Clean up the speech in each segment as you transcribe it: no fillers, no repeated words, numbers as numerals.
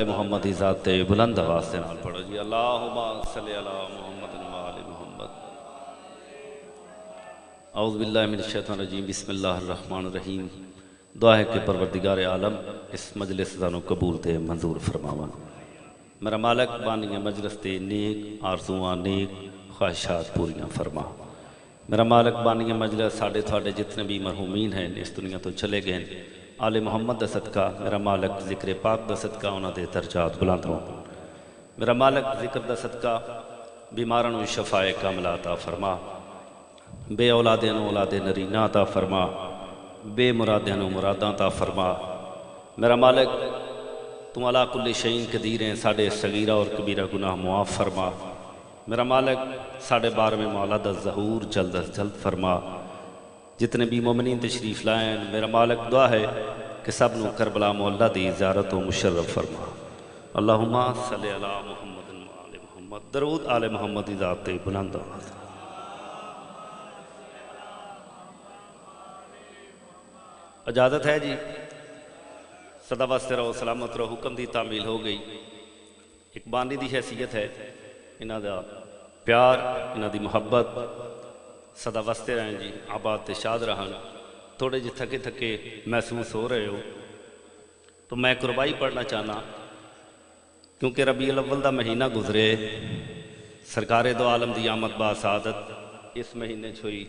محمد کی ذات بلند آواز سے نال پڑھو جی اللہم صلی علی محمد و آل محمد۔ اعوذ باللہ من الشیطان الرجیم، بسم اللہ الرحمن الرحیم۔ دعا ہے کہ پروردگار عالم اس مجلس زانو قبول تے منظور فرماون۔ میرا مالک بانی مجلس تے نیک آرزوان نیک خواہشات پوریاں فرما۔ میرا مالک بانی مجلس ساڑھے تھوڑے جتنے بھی مرحومین ہیں اس دنیا تو چلے گئے ہیں، آل محمد دا صدقہ میرا مالک ذکر پاک دا صدقہ انہاں دے درجات بلند ہوں۔ میرا مالک ذکر دا صدقہ بیمارن و شفاء کاملہ عطا فرما، بے اولادین و اولاد نرینہ عطا فرما، بے مرادین و مراداں عطا فرما۔ میرا مالک تم علا کل شیء قدیر ہیں، ساڑھے صغیرہ اور کبیرہ گناہ معاف فرما۔ میرا مالک ساڑھے 12ویں مولد الظہور جلد از جلد فرما۔ جتنے بھی مومنین تشریف لائیں میرا مالک دعا ہے کہ سب نو کربلا مولا دی زیارت و مشرف فرما۔ اللہم صلی علی محمد و آل محمد۔ درود آل محمد دی ذات بلند آواز۔ اجازت ہے جی، صدا واسطے رہو سلامت رہو، حکم دی تعمیل ہو گئی۔ ایک بانی دی حیثیت ہے، انہاں دا پیار، انہاں دی محبت صدا واسطے رہیں جی، آباد تے شاد رہن۔ تھوڑے جی تھکے تھکے محسوس ہو رہے ہو تو میں قربائی پڑھنا چاہنا، کیونکہ ربیع الاول دا مہینہ گزرے، سرکار دو عالم دی آمد با سعادت اس مہینے چھوئی،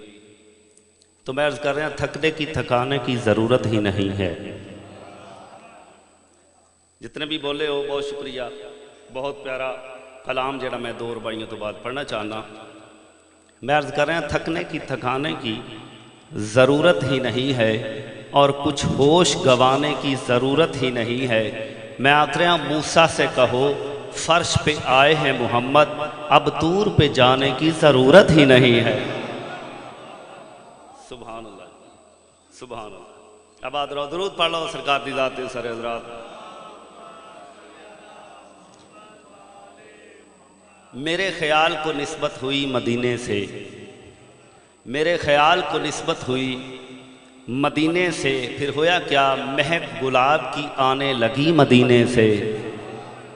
تو میں عرض کر رہا ہوں تھکنے کی تھکانے کی ضرورت ہی نہیں ہے۔ جتنے بھی بولے ہو بہت شکریہ، بہت پیارا کلام جڑا میں دو رباعیوں تو بعد پڑھنا چاہنا۔ میں عرض کر رہا ہوں تھکنے کی تھکانے کی ضرورت ہی نہیں ہے، اور کچھ ہوش گوانے کی ضرورت ہی نہیں ہے۔ میں آکھ رہا ہوں موسیٰ سے کہو فرش پہ آئے ہیں محمد، اب طور پہ جانے کی ضرورت ہی نہیں ہے۔ سبحان اللہ، سبحان اللہ۔ اب آدھ رہو درود پڑھ لو سرکار دی ذات سر حضرات۔ میرے خیال کو نسبت ہوئی مدینے سے، میرے خیال کو نسبت ہوئی مدینے سے، پھر ہویا کیا مہک گلاب کی آنے لگی مدینے سے۔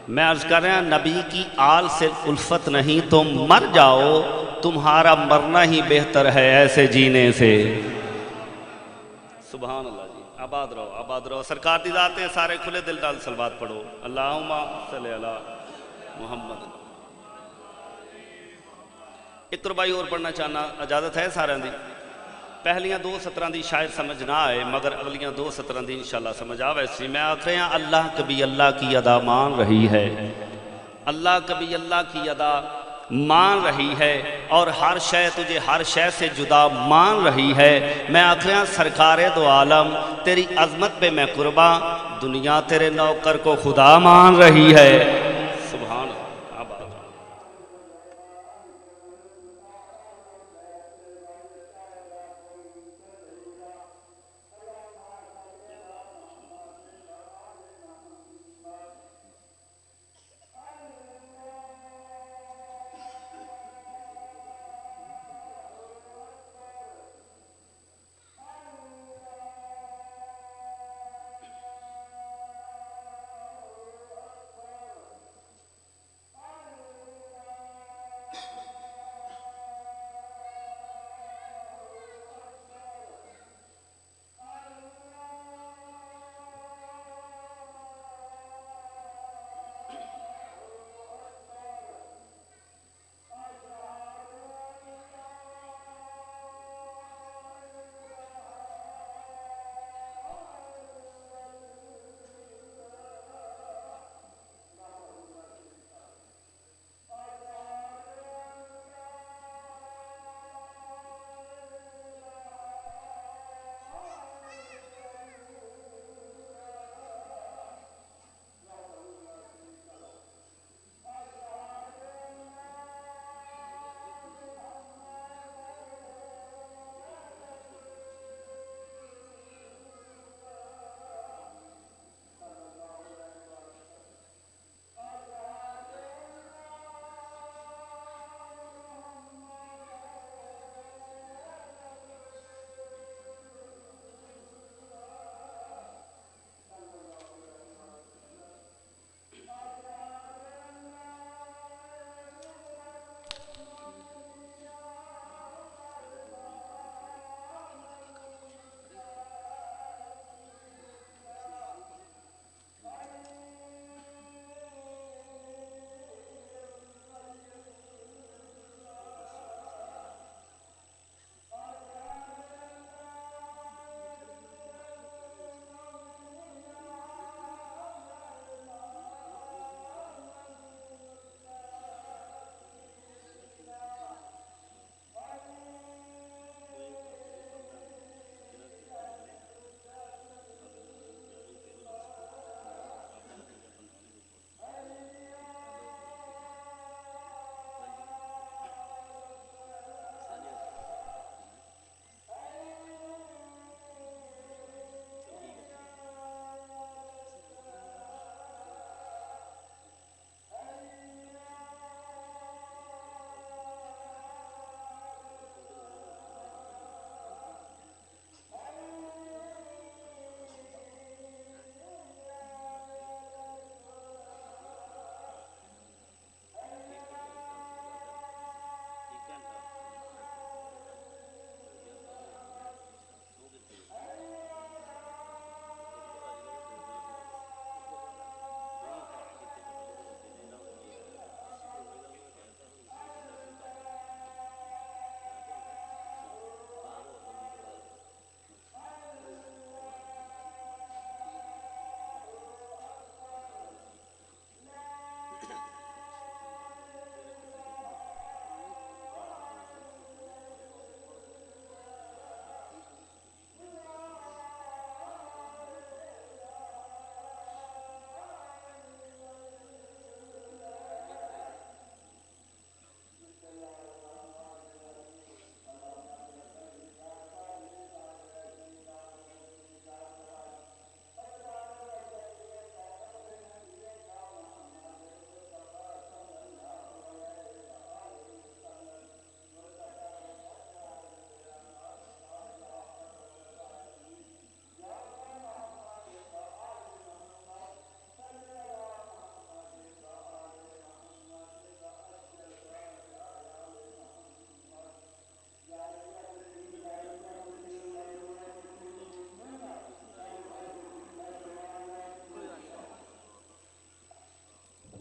میں عرض کر رہا ہوں نبی کی آل سے الفت نہیں، تم مر جاؤ، تمہارا مرنا ہی بہتر ہے ایسے جینے سے۔ سبحان اللہ جی، آباد رہو آباد رہو، سرکار دی ذات ہے، سارے کھلے دل ڈال صلوات پڑھو۔ اللہم صلی علی محمد۔ ایک ربائی اور پڑھنا چاہنا، اجازت ہے سارے دی؟ پہلیاں دو سطران دی شاید سمجھ نہ آئے، مگر اگلیاں دو سطران دی انشاءاللہ سمجھ آوے سی۔ میں آکھ رہے ہیں اللہ کبھی اللہ کی ادا مان رہی ہے، اللہ کبھی اللہ کی ادا مان رہی ہے، اور ہر شے تجھے ہر شے سے جدا مان رہی ہے۔ میں آکھ رہے ہیں سرکار دو عالم تیری عظمت پہ میں قرباں، دنیا تیرے نوکر کو خدا مان رہی ہے۔ سبحان اللہ، آباد۔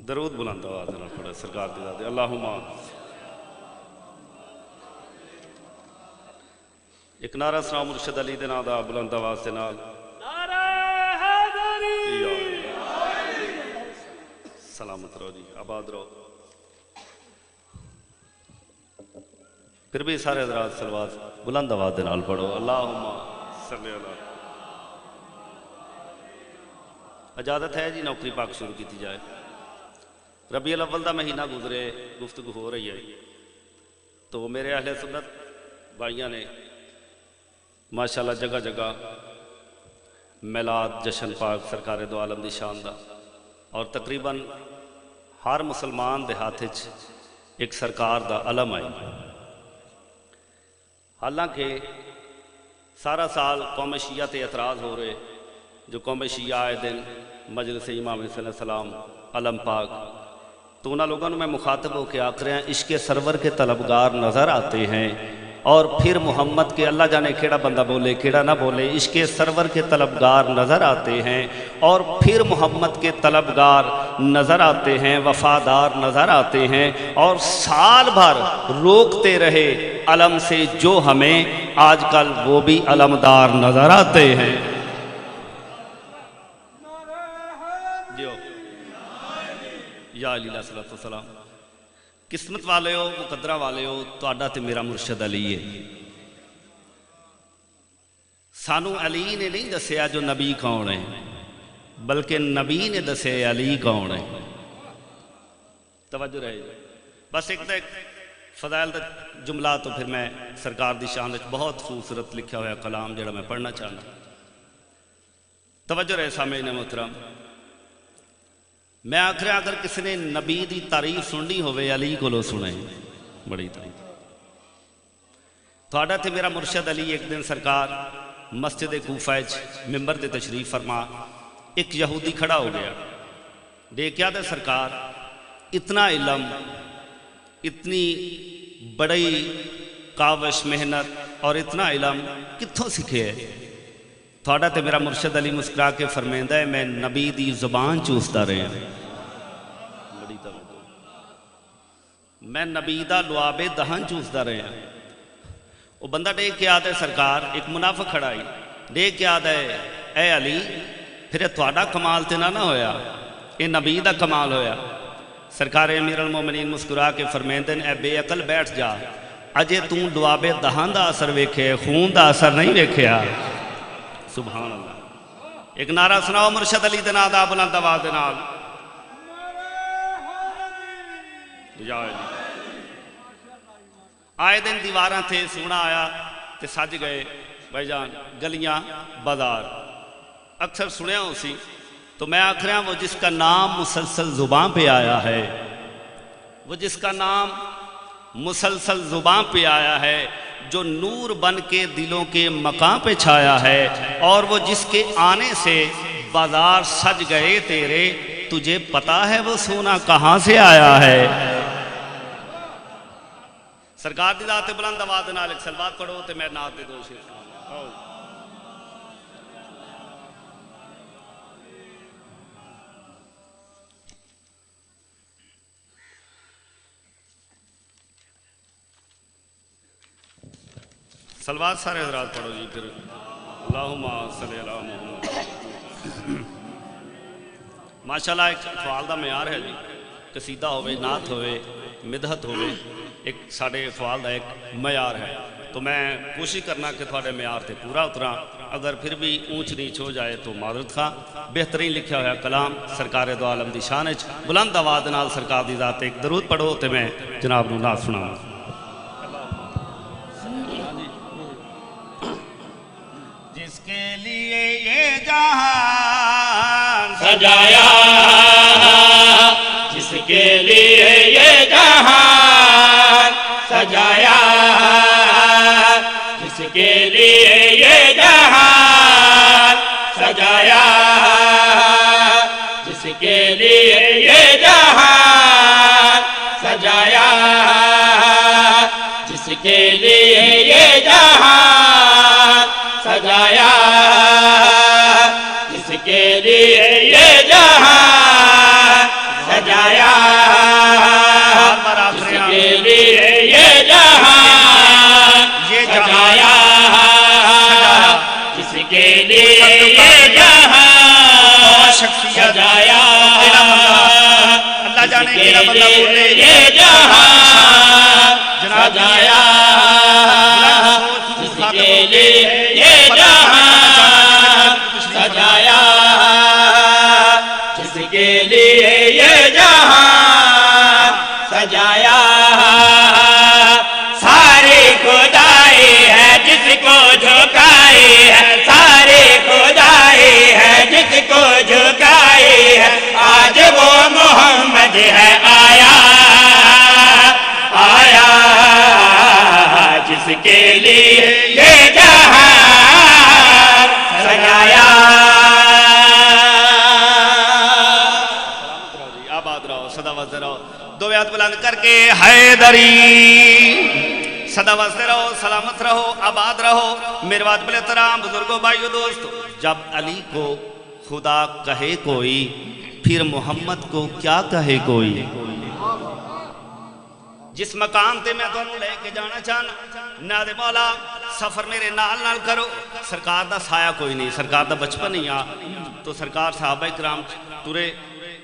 درود بلند آواز نال پڑھو سرکار دی ذات اللہم ایک نعرہ سنا مرشد علی دے نام دا بلند آواز دے نال نعرہ حیدری سلامت رہو جی آباد رہو پھر بھی سارے حضرات صلوات بلند آواز دے نال پڑھو اللہم صلی اللہ اجازت ہے جی نوکری پاک شروع کی جائے ربیع الاول دا مہینہ گزرے گفتگو ہو رہی ہے تو میرے اہل سنت بھائیاں نے ماشاءاللہ جگہ جگہ میلاد جشن پاک سرکار دو عالم دی شان دا اور تقریباً ہر مسلمان دے ہاتھ ایک سرکار دا علم آئی حالانکہ سارا سال قوم شیعہ تے اعتراض ہو رہے جو قوم شیعہ آئے دن مجلس امام صلی اللہ علیہ وسلم علم پاک تو انہاں لوگوں میں مخاطب ہو کے آکھ رہے ہیں عشق سرور کے طلبگار نظر آتے ہیں اور پھر محمد کے اللہ جانے کیڑا بندہ بولے کیڑا نہ بولے عشق سرور کے طلبگار نظر آتے ہیں اور پھر محمد کے طلبگار نظر آتے ہیں وفادار نظر آتے ہیں اور سال بھر روکتے رہے علم سے جو ہمیں آج کل وہ بھی علمدار نظر آتے ہیں یا علی علیہ السلام قسمت والے ہو مقدرہ والے ہو تہاڈا تے میرا مرشد علی ہے سانو علی نے نہیں دسیا جو نبی کون ہے بلکہ نبی نے دسے علی کون ہے توجہ رہے بس ایک فضائل دا جملہ تو پھر میں سرکار دی شان وچ بہت خوبصورت لکھا ہوا کلام جڑا میں پڑھنا چاہنا توجہ رہے سامعین محترم میں آخر اگر کسی نے نبی دی تعریف سننی ہوئے علی کو لو سنے بڑی تعریف تھوڑا تھے میرا مرشد علی ایک دن سرکار مسجد کوفہ ممبر تے تشریف فرما ایک یہودی کھڑا ہو گیا دیکھیا تھا سرکار اتنا علم اتنی بڑی کاوش محنت اور اتنا علم کتھوں سکھے ہے تھوڑا تے میرا مرشد علی مسکرا کے فرمیندہ ہے میں نبی دی زبان چوستا رہے ہیں میں نبی دا لعاب دہن چوستا رہے ہیں وہ بندہ دیکھ کے آتا ہے سرکار ایک منافق کھڑائی دیکھ کے آتا ہے اے علی پھر تھوڑا کمال تے نہ ہویا یہ نبی دا کمال ہویا سرکار امیر المومنین مسکرا کے فرمیندے اے بے عقل بیٹھ جا اجے توں لعاب دہن دا اثر ویکھے خون دا اثر نہیں ویکھیا سبحان اللہ ایک نعرہ سناؤ مرشد علی دے نام دا بلند آواز دے نال یا علی آئے دن دیواراں تھے سونا آیا تے سج گئے بھائی جان گلیاں بازار اکثر سنیا ہوں سی تو میں آکھ رہا ہوں وہ جس کا نام مسلسل زبان پہ آیا ہے وہ جس کا نام مسلسل زبان پہ آیا ہے جو نور بن کے دلوں کے مقام پہ چھایا ہے اور وہ جس کے آنے سے بازار سج گئے تیرے تجھے پتا ہے وہ سونا کہاں سے آیا ہے سرکار دی ذات بلند آواز نال ایک سلوات پڑھو تے میں نعت دے دو شیر سلوات سارے حضرات پڑھو جی پھر اللہم صلی اللہ محمد ماشاءاللہ ایک فعال دا معیار ہے جی قصیدہ ہوئے نعت ہوئے مدحت ہوئے ایک ساڑھے فعال دا ایک معیار ہے تو میں کوشش کرنا کہ تھوڑے معیار تے پورا اترا اگر پھر بھی اونچ نیچ ہو جائے تو معذرت خواہ بہترین لکھا ہوا کلام سرکار دو عالم دی شان وچ بلند آواز نال سرکار دی ذات ایک درود پڑھو تے میں جناب نو نعت سناواں جس کے لیے یہ جہان سجایا جس کے لیے یہ جہان سجایا جس کے لیے یہ جہان سجایا جس کے لیے یہ جہان سجایا جس کے لیے یہ جہان سجایا جس کے لیے یہ جہان سجایا جانے کیڑا بندہ بولے یہ جہان سجایا جس کے لیے یہ جہان سجایا جس کے لیے یہ جہان سجایا ساری خدائی ہے جس کو جھکائی ہے ساری خدائی ہے جس کو جھکائی ہے آج وہ محمد ہے آیا آیا جس کے لیے یہ جہان سجایا آباد رہو سدا واسطے رہو دو بیعت بلند کر کے حیدری سدا واسطے رہو سلامت رہو آباد رہو میرے بات بلے احترام بزرگوں بھائیو دوستو جب علی کو خدا کہے کوئی پھر محمد کو کیا کہے کوئی جس مقام تے میں تمہیں لے کے جانا چاہنا ناد مولا سفر میرے نال نال کرو سرکار دا سایہ کوئی نہیں سرکار دا بچپن نہیں آ تو سرکار صحابہ کرام تورے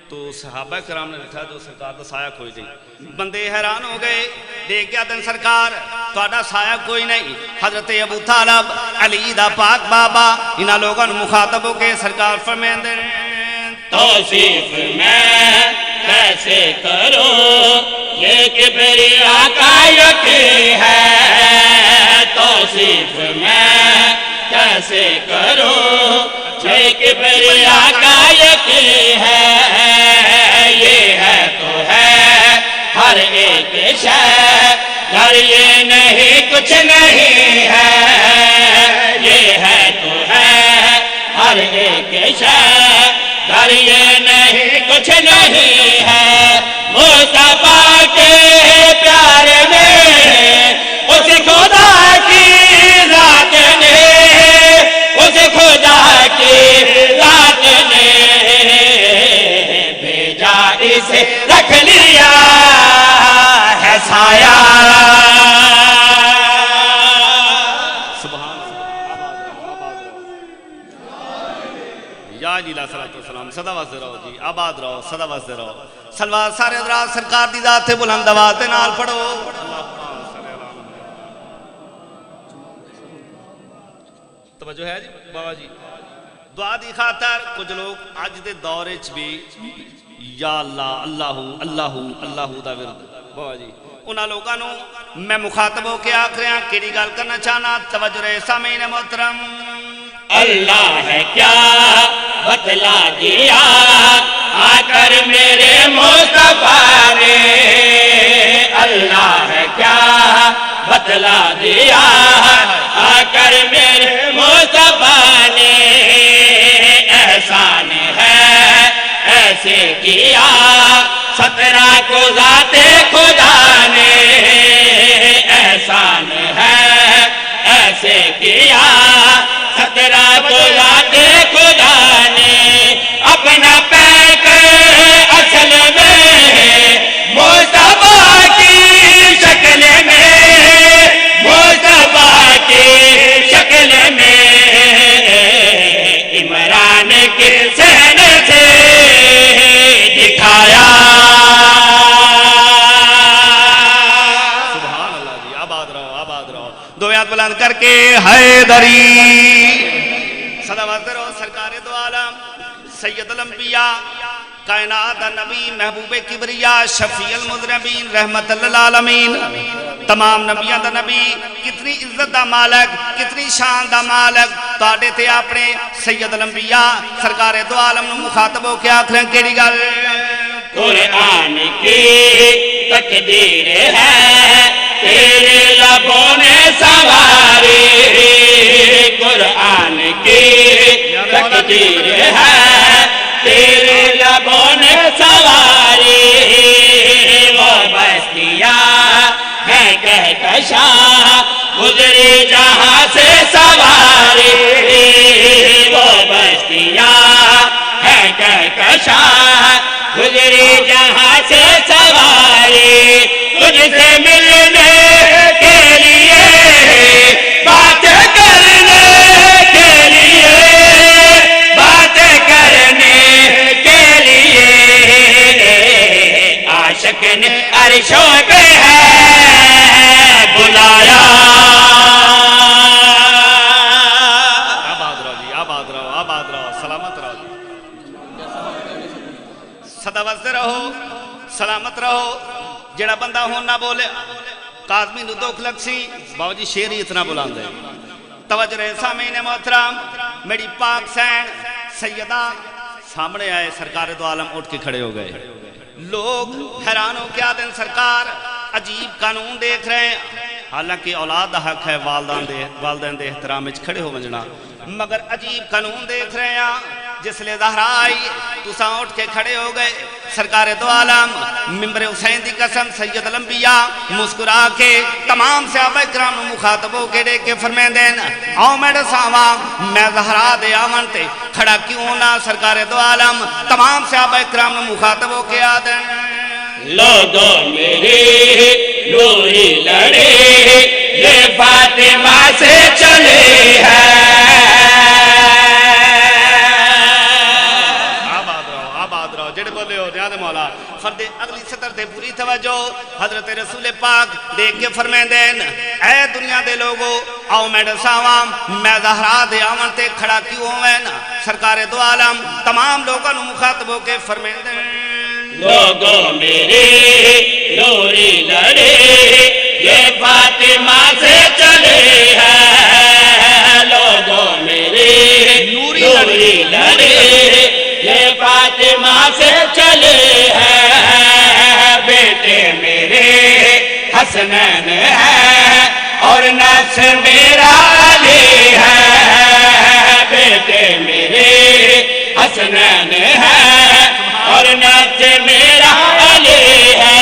تو صحابہ کرام نے لکھا جو سرکار دا سایہ کوئی نہیں بندے حیران ہو گئے دیکھ گیا دن سرکار توڑا سایہ کوئی نہیں حضرت ابو طالب علی دا پاک بابا انہا لوگوں مخاطب ہو کے سرکار فرمائیں دے توصیف میں کیسے کروں یہ کبریا کا یقین ہے توصیف میں کیسے کروں یہ کبریا کا یقین ہے یہ ہے تو ہے ہر ایک شے گر یہ نہیں کچھ نہیں ہے یہ ہے تو ہے ہر ایک شے گر یہ نہیں کچھ نہیں ہے مصطفیٰ کے پیار میں اس خدا کی ذات نے اس خدا کی ذات نے بھیجا اسے رکھ لیا ہے سایہ یا جی لا صلاة والسلام صدا واسطے رہو جی آباد رہو صدا واسطے رہو سلوات سارے حضرات سرکار دی ذات تے بلند آواز دے نال پڑھو توجہ ہے جی بابا جی دعا دی خاطر کچھ لوگ آج دے دورے چ بھی یا اللہ اللہ اللہ اللہ دا ورد بابا جی انہاں لوگاں نو میں مخاطب ہو کے آخریاں کیڑی گل کرنا چاہنا توجہ رہے سامعین محترم اللہ ہے کیا بتلا دیا آ کر میرے مصطفیٰ نے اللہ ہے کیا بتلا دیا آ کر میرے مصطفیٰ نے احسان ہے ایسے کیا 17 کو ذات خدا نے احسان ہے ایسے کیا 17 کو ذات خدا نے اپنا پیک اصل میں مصطفیٰ کی شکل میں مصطفیٰ کی شکل میں عمران کے صحن سے دکھایا سبحان اللہ جی آباد رہو دو بیعت بلند کر کے حیدری صلوات رو سرکار دو عالم سید الانبیاء کائنات نبی محبوب کبریاء شفیع المذنبین رحمت للعالمین تمام نبیان دا نبی کتنی عزت دا مالک کتنی شان دا مالک تاڑے تھے اپنے سید الانبیاء سرکار دو عالم نو مخاطب ہو کے آخریں کیڑی گل قرآن کی تقدیر ہے تیرے لبوں نے سواری قرآن کی تقدیر ہے تیرے لبوں نے سواری وہ بستیاں ہے کہکشاں گزری جہاں سے سواری وہ بستیاں ہے کہکشاں گزری جہاں سے سواری تجھ سے ملنے کے لیے بات کرنے کے لیے بات کرنے کے لیے لیکن عرشوں پہ ہے بلایا. آباد رہو جی، آباد رہو، آباد رہو، سلامت رہو جی، سدا وستے رہو، سلامت رہو. جڑا بندہ ہون نہ بولے کاظمی نو دکھ لگ سی، باو جی شیر ہی اتنا بلند ہے. توجہ رہے سامعین محترم، میری پاک سین سیدہ سامنے آئے، سرکار دو عالم اٹھ کے کھڑے ہو گئے. لوگ حیران ہو کیا دن سرکار عجیب قانون دیکھ رہے ہیں. حالانکہ اولاد دا حق ہے والدین دے احترام وچ کھڑے ہو ونجنا، مگر عجیب قانون دیکھ رہے ہیں. جس لئے زہرا آئی تساں اٹھ کے کھڑے ہو گئے. سرکار دو عالم ممبر حسین دی قسم سید الانبیاء مسکرا کے تمام صحابہ کرام مخاطب ہو کے دیکھ کے فرمائیں دین آؤ میرے ساماں میں زہرا دے آمن تے کھڑا کیوں نہ. سرکار دو عالم تمام صحابہ کرام مخاطب ہو کے آدھیں لوگوں میرے نوری لڑے یہ فاطمہ سے چلے ہیں. جڑے بولے ہو نیاد مولا فرد اگلی سطر تے پوری توجہ. حضرت رسول پاک دیکھ کے فرمائیں دین اے دنیا دے لوگو آؤ میڈ ساوام میں زہرا دے آمن تے کھڑا کیوں ہوئے نا. سرکار دو عالم تمام لوگوں نے مخاطب ہو کے فرمائیں دین لوگوں میرے نوری لڑے یہ فاطمہ سے چلے ہیں. لوگوں میرے نوری لڑے یہ فاطمہ سے چلے ہیں. بیٹے میرے حسنین ہیں اور نفس میرا علی ہے. بیٹے میرے حسنین ہیں اور نفس میرا علی ہے.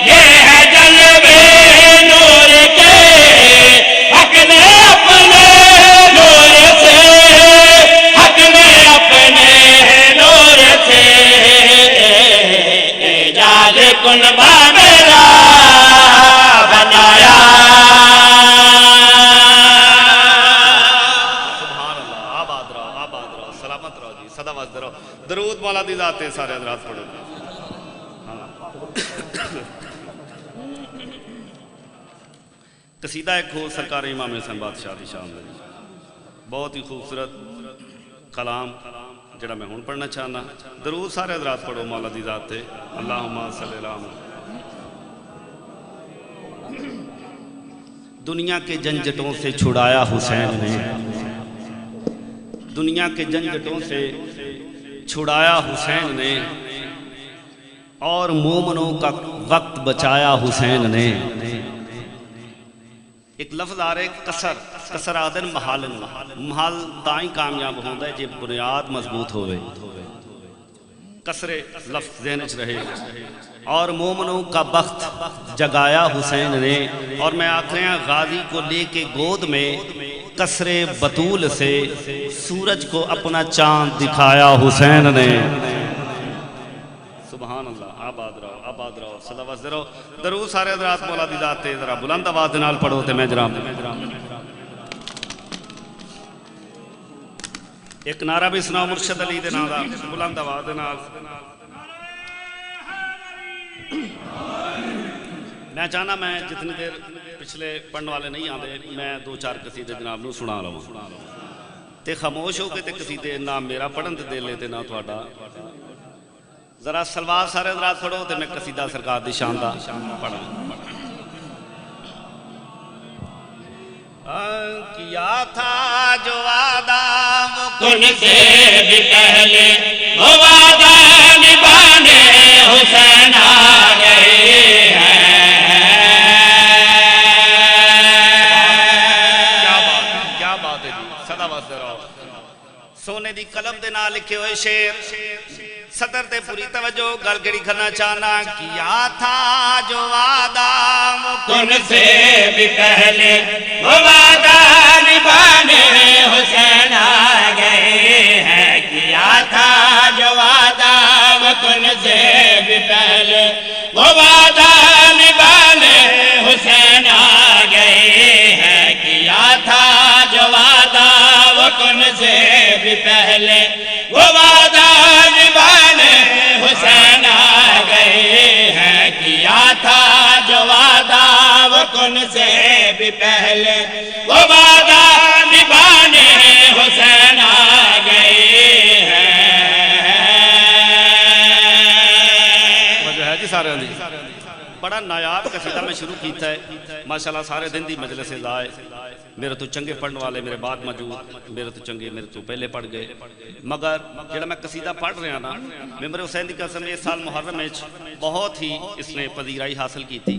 یہ ہے جلوے نور کے حق نے اپنے نور سے، حق نے اپنے نور سے اعجاز کنبہ میرا بنایا. سبحان اللہ. آباد رہو، آباد رہو، سلامت رہو جی، صدا وسط رہو. درود مولا دی ذات تے سارے حضرات پڑھو. قصیدہ ایک ہو سرکار امام حسین بادشاہ دی شان دے بہت ہی خوبصورت کلام جڑا میں ہون پڑھنا چاہنا. درود سارے حضرات پڑھو مولا دی ذات تے. اللہم صلی اللہ علیہ. دنیا کے جھنجھٹوں سے چھڑایا حسین نے، دنیا کے جھنجھٹوں سے چھڑایا حسین نے، اور مومنوں کا وقت بچایا حسین نے. ایک لفظ آ رہے کسر آدن محالن، محال تائیں کامیاب ہوندہ ہے جے بنیاد مضبوط ہوئے. کسرے لفظ ذہن چ رہے. اور مومنوں کا بخت جگایا حسین نے. اور میں آخر ہیں غازی کو لے کے گود میں کسرے بطول سے سورج کو اپنا چاند دکھایا حسین نے. سبحان اللہ. آباد رہو، آباد رہو، صدا وسط رہو. درود سارے حضرات مولا دی ذات تے ذرا بلند آواز نال پڑھو تے میں جرام. ایک نعرہ بھی سناؤ مرشد علی دے نام دا بلند آواز نال. میں چاہنا میں جتنی دیر پچھلے پڑھنے والے نہیں آندے میں دو چار قصیدے جناب نو سنا لوں تے خاموش ہو کے تے قصیدے نہ میرا پڑھن تے دے لے تے نہ تہاڈا. ذرا سلوات سارے حضرات پڑھو تے میں قصیدہ سرکار دی شان دا پڑھاں. کیا تھا جو وعدہ کن سے بھی پہلے وہ وعدہ نبھانے حسین آ گئے ہیں. کیا بات ہے جی، صدا وسط رہو. سونے دی قلم دے نال لکھے ہوئے شعر صدر تے پوری توجہ گل گڑی کرنا چاہنا. کیا تھا جو وعدہ کن سے بھی پہلے وہ وعدہ نبھانے حسین آ گئے ہیں. کیا تھا جو وعدہ کن سے بھی پہلے وہ وعدہ نبھانے حسین آ گئے ہیں. کیا تھا جو وعدہ کن سے بھی پہلے وہ وعدہ نبھانے حسین آ گئے ہیں. رکن سے بھی پہلے وہ وعدہ نبھانے حسین آ گئے ہیں۔ وجہ ہے جی سارے دی بڑا نایاب قصیدہ میں شروع کیتا ہے ماشاءاللہ سارے دن دی مجلس لائے میرے تو چنگے پڑھنے والے میرے بعد موجود میرے تو چنگے میرے تو پہلے پڑھ گئے مگر جڑا میں قصیدہ پڑھ رہا نا ممبر حسین دی قسم اس سال محرم میں بہت ہی اس نے پذیرائی حاصل کی تھی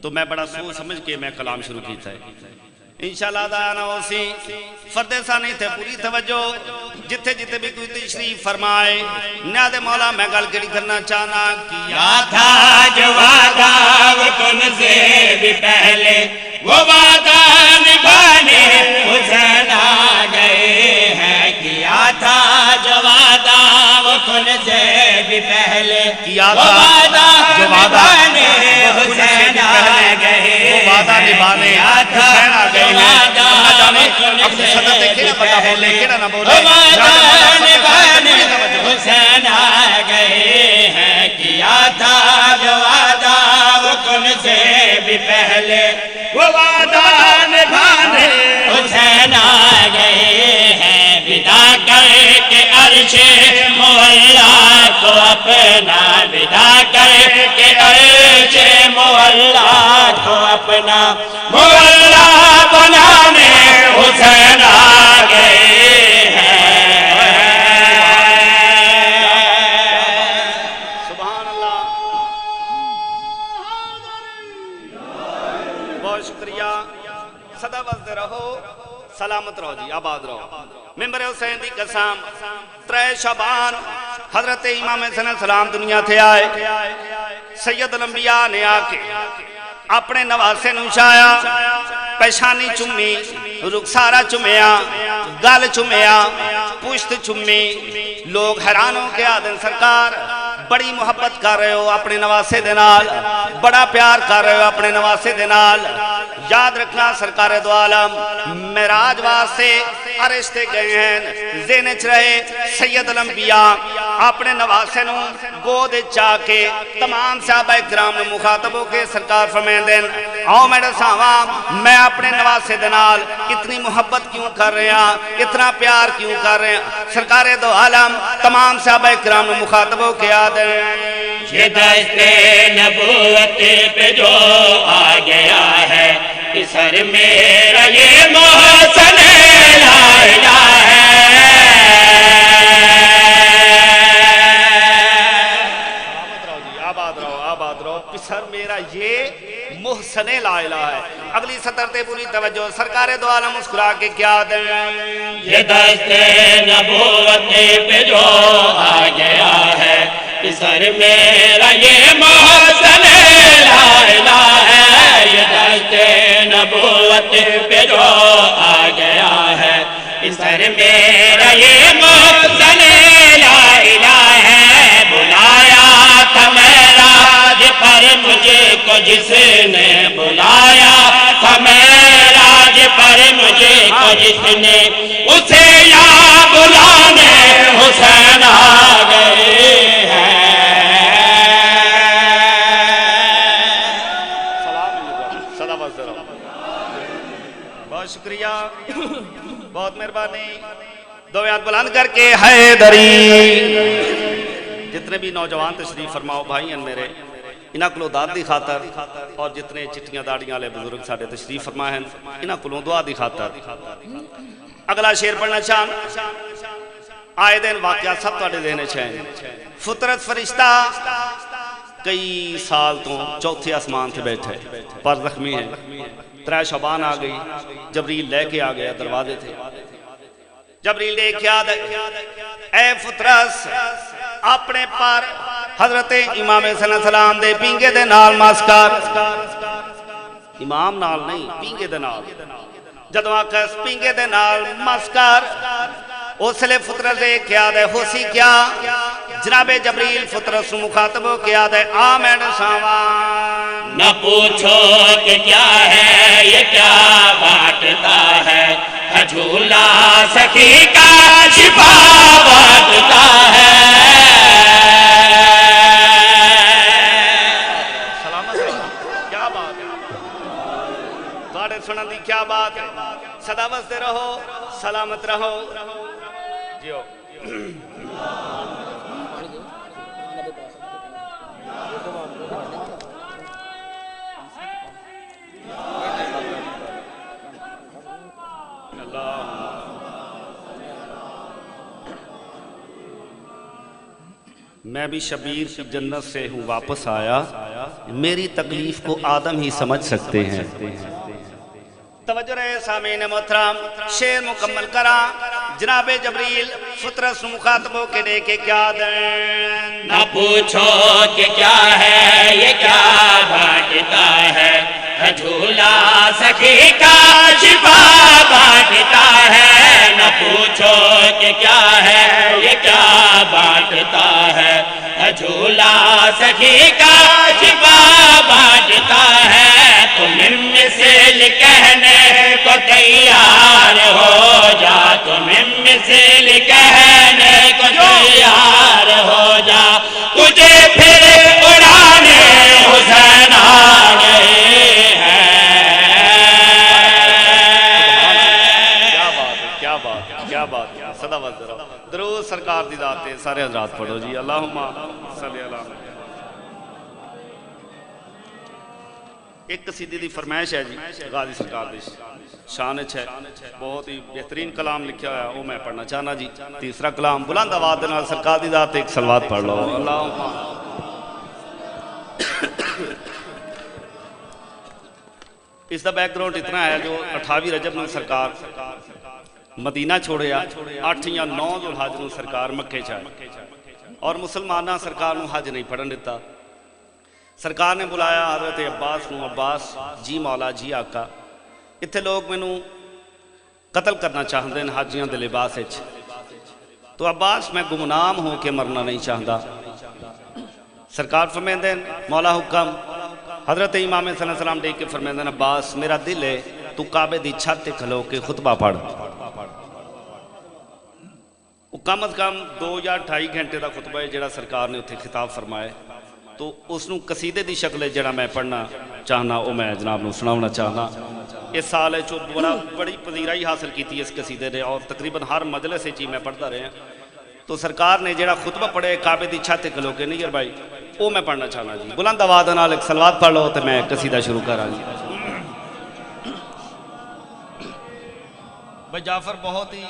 تو میں بڑا سوچ سمجھ کے میں کلام شروع کیتا ہے انشاءاللہ دانا اسی فرد ثانی تھے پوری توجہ جتھے جتھے بھی کوئی تشریف فرمائے نیاد مولا میں گل کری کرنا چاہنا کیا تھا جو وعدہ وطن سے بھی پہلے وہ وعدہ نبھانے حسین آ گئے ہیں کیا تھا جو وعدہ وطن سے بھی پہلے کیا وہ تھا وعدہ جو وعدہ نبھانے حسین آ گئے وہ وعدہ نبھانے حسین آ گئے نہ جانے اپنی صدر دیکھے نہ بڑا بولے کیڑا نہ بولے وعدہ نبھانے حسین آ گئے ہیں کیا تھا جو وعدہ وطن سے بھی پہلے وہ وعدہ نبھانے حسین آ گئے ہیں ودا کر کے عرش مولا کو اپنا ودا کر کے عرش مولا کو اپنا مولا بنانے حسین آ گئے ہیں۔ سبحان اللہ بہت شکریہ صدا وزد رہو سلامت رہو جی آباد رہو ممبر حسین دی قسم 3 شعبان حضرت امام حسین علیہ السلام دنیا تھے آئے سید الانبیاء نے آکے اپنے نواسے نوشایا پیشانی چمی رخسارا چمیا گل چمیا پشت چمی لوگ حیران ہو کے آدن سرکار بڑی محبت کر رہے ہو اپنے نواسے دے نال بڑا پیار کر رہے ہو اپنے نواسے دے نال یاد رکھنا سرکار دو عالم معراج واسطے عرش تے گئے ہیں زینچ رہے سید الانبیاء اپنے نواسے نو گود چاہ کے تمام صحابہ اکرام نے مخاطب ہو کے سرکار فرمائیں دین آؤ میرے ساواں میں اپنے نواسے دے نال اتنی محبت کیوں کر رہے ہیں اتنا پیار کیوں کر رہے ہیں سرکار دو عالم تمام صحابہ اکرام نے مخاطب ہو کے آدھے یہ دست نبوت پہ جو آ گیا ہے سر میرا یہ محسن لائلہ ہے آباد رہو پسر میرا یہ محسن لائلہ ہے اگلی سطر تے پوری توجہ سرکار دو عالم مسکرا کے کیا دیں یہ دست نبوت پہ جو آ گیا ہے سر میرا یہ محسن لائلہ ہے یہ دست نبوت پہ جو آ گیا ہے سر میرا یہ محسن لائلہ ہے بلایا تھا معراج پر مجھے کو جس نے بلایا تھا معراج پر مجھے کو جس نے اسے یا بلانے حسین آ گئے بہت شکریہ بہت مہربانی دو ہاتھ بلند کر کے حیدری جتنے بھی نوجوان تشریف فرماؤ بھائی ہیں میرے انہاں کلو داد دی خاطر اور جتنے چٹیاں داڑیاں لے بزرگ ساڑھے تشریف فرمائے ہیں انہاں کلو دعا دی خاطر اگلا شیر پڑھنا چاہن آئے دن واقعات سب توڑے دینے چاہیں فطرت فرشتہ کئی سال تو چوتھے آسمان سے بیٹھے پر زخمی ہیں 3 شعبان آ گئی جبریل لے کے آ گیا دروازے تھے جبریل لے کے آ اے فطرس اپنے پر حضرت امام حسین علیہ السلام دے پینگے دے نال ماسکار امام نال نہیں پینگے دے نال جدو آکس پینگے دے نال ماسکار اس لئے فطرس دے کیا دے خوشی کیا جناب جبریل فطرس مخاطب ہو کیا دے آمین ساوان نہ پوچھو کہ کیا ہے یہ کیا بانٹتا ہے جھولا سخی کا شفا بانٹتا ہے سلامت کیا بات ہے سنن دی کیا بات ہے صدا واسطے رہو سلامت رہو جیو میں بھی شبیر کی جنت سے ہوں واپس آیا میری تکلیف کو آدم ہی سمجھ سکتے ہیں توجہ رہے سامعین محترم شعر مکمل کرا جناب جبریل فطرت مخاطب ہو کے دیکھے کیا دیں نہ پوچھو کہ کیا ہے یہ کیا بانٹتا ہے جھولا سخی کا شفا بانٹتا ہے نہ پوچھو کہ کیا ہے یہ کیا بانٹتا ہے جھولا سخی کا شفا بانٹتا ہے تم مثل کہنے کو تیار ہو جا تم مثل کہنے کو تیار ہو جا تجھے پھر اڑانے حسین آ گئے ہیں کیا بات صدا واسطے رہو درود سرکار دی ذات ہے سارے حضرات پڑھو جی اللہم صلی اللہ علیہ ایک قصیدے دی فرمائش ہے جی غازی سرکار دی شان ہے بہت ہی بہترین کلام لکھا ہے وہ میں پڑھنا چاہنا جی تیسرا کلام بلند آواز نال سرکار دی ذات ایک صلوات پڑھ لو اللہم اس دا بیک گراؤنڈ اتنا ہے جو 28 رجب میں سرکار مدینہ چھوڑیا 8 یا 9 ذوالحج نو سرکار مکے چاہے اور مسلمانہ سرکار نو حج نہیں پڑھن دیتا سرکار نے بلایا حضرت عباس نو عباس جی مولا جی آقا اتھے لوگ میں نو قتل کرنا چاہتے ہیں حاجیاں دے لباس اچھ تو عباس میں گمنام ہو کے مرنا نہیں چاہتا سرکار فرمیندیں مولا حکم حضرت امام صلی اللہ علیہ وسلم دیکھ کے فرمیندیں عباس میرا دل ہے تو کعبے دی چھت تے کھلو کے خطبہ پڑھ وہ کم از کم 2 یا 2.5 گھنٹے دا خطبہ ہے جڑا سرکار نے اتھے خطاب فرمائے تو اس نو قصیدے دی شکل ہے جڑا میں پڑھنا چاہنا وہ میں جناب نو سناونا چاہنا اس سال ہے جو بڑی پذیرائی حاصل کی تھی اس قصیدے نے اور تقریباً ہر مجلس سے چیز میں پڑھتا رہے ہیں تو سرکار نے جڑا خطبہ پڑھے کعبے دی چھت تے کھلو کے نہیں یار بھائی وہ میں پڑھنا چاہنا جی بلند آواز نال ایک صلوات پڑھ لو تو میں قصیدہ شروع کراں جی بھائی جعفر بہت ہی